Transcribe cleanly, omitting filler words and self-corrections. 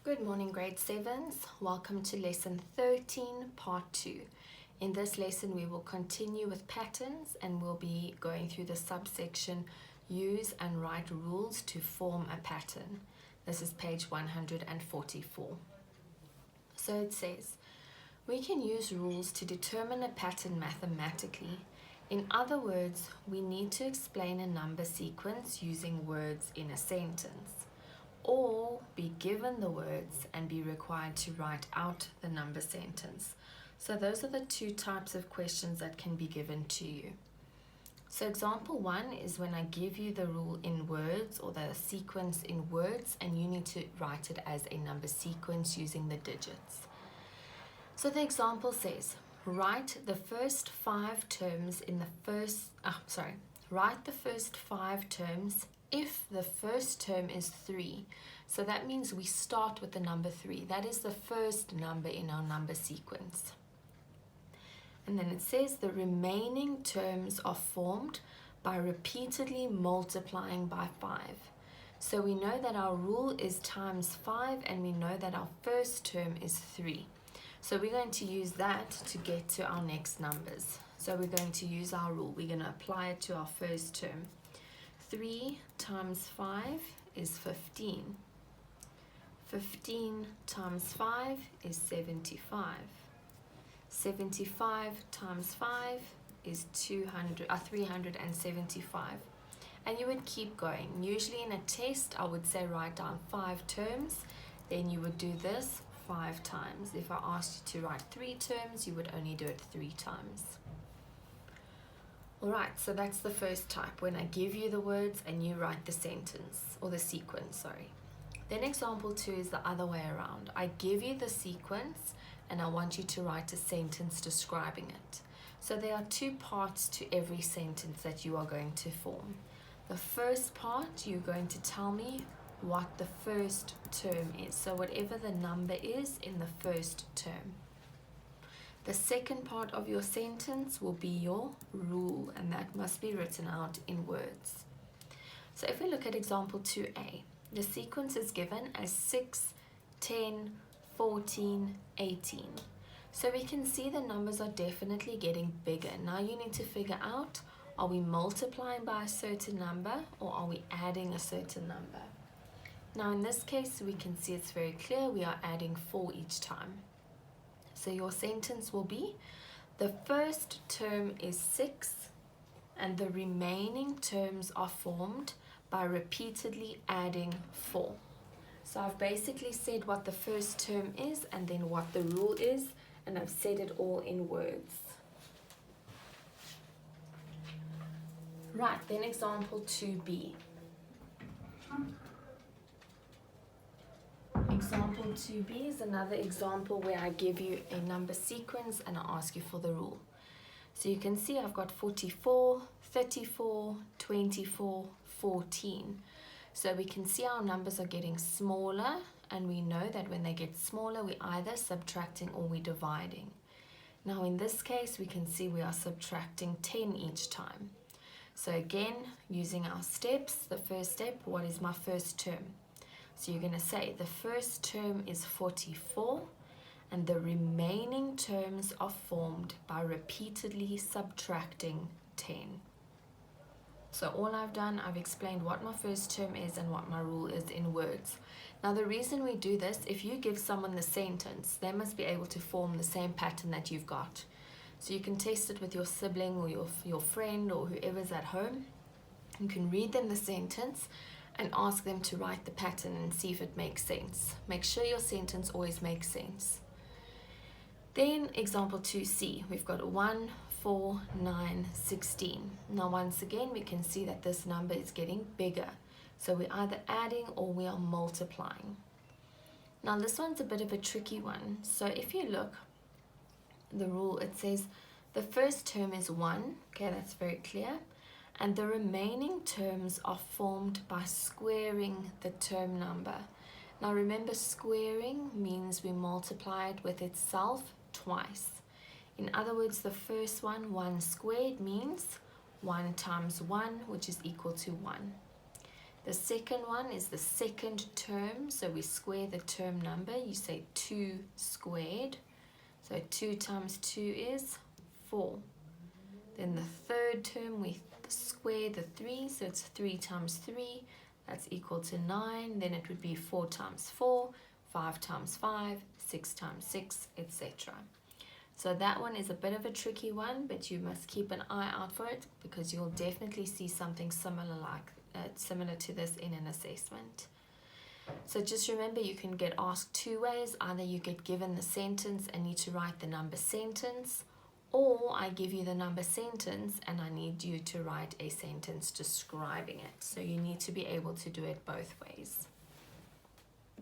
Good morning, grade 7s. Welcome to lesson 13, part 2. In this lesson, we will continue with patterns and we'll be going through the subsection use and write rules to form a pattern. This is page 144. So it says, we can use rules to determine a pattern mathematically. In other words, we need to explain a number sequence using words in a sentence, or be given the words and be required to write out the number sentence. So those are the two types of questions that can be given to you. So example 1 is when I give you the rule in words or the sequence in words, and you need to write it as a number sequence using the digits. So the example says, write the first 5 terms in the write the first 5 terms if the first term is 3. So that means we start with the number 3. That is the first number in our number sequence. And then it says the remaining terms are formed by repeatedly multiplying by 5. So we know that our rule is times 5, and we know that our first term is 3. So we're going to use that to get to our next numbers. So we're going to use our rule. We're going to apply it to our first term. 3 times 5 is 15. 15 times 5 is 75. 75 times 5 is 375. And you would keep going. Usually in a test, I would say write down 5 terms. Then you would do this 5 times. If I asked you to write 3 terms, you would only do it 3 times. Alright, so that's the first type, when I give you the words and you write the sentence, or the sequence, sorry. Then example 2 is the other way around. I give you the sequence and I want you to write a sentence describing it. So there are 2 parts to every sentence that you are going to form. The first part, you're going to tell me what the first term is. So whatever the number is in the first term. The second part of your sentence will be your rule, and that must be written out in words. So if we look at example 2a, the sequence is given as 6, 10, 14, 18. So we can see the numbers are definitely getting bigger. Now you need to figure out, are we multiplying by a certain number or are we adding a certain number? Now in this case, we can see it's very clear, we are adding 4 each time. So your sentence will be, the first term is 6 and the remaining terms are formed by repeatedly adding 4. So I've basically said what the first term is and then what the rule is, and I've said it all in words. Right, then example 2b. Example 2b is another example where I give you a number sequence and I ask you for the rule. So you can see I've got 44, 34, 24, 14. So we can see our numbers are getting smaller, and we know that when they get smaller, we're either subtracting or we're dividing. Now in this case, we can see we are subtracting 10 each time. So again, using our steps, the first step, what is my first term? So you're going to say the first term is 44 and the remaining terms are formed by repeatedly subtracting 10. So all I've done, I've explained what my first term is and what my rule is in words. Now the reason we do this, if you give someone the sentence, they must be able to form the same pattern that you've got. So you can test it with your sibling or your friend or whoever's at home. You can read them the sentence and ask them to write the pattern and see if it makes sense. Make sure your sentence always makes sense. Then example 2c, we've got 1, 4, 9, 16. Now once again, we can see that this number is getting bigger. So we're either adding or we are multiplying. Now this one's a bit of a tricky one. So if you look, the rule, it says the first term is 1. Okay, that's very clear. And the remaining terms are formed by squaring the term number. Now remember, squaring means we multiply it with itself twice. In other words, the first one, 1 squared, means 1 times 1, which is equal to 1. The second one is the second term, so we square the term number. You say 2 squared, so 2 times 2 is 4. Then the third term, we square the 3, so it's 3 times 3, that's equal to 9. Then it would be 4 times 4, 5 times 5, 6 times 6, etc. So that one is a bit of a tricky one, but you must keep an eye out for it, because you'll definitely see something similar to this in an assessment. So just remember, you can get asked 2 ways. Either you get given the sentence and need to write the number sentence, or I give you the number sentence and I need you to write a sentence describing it. So you need to be able to do it both ways.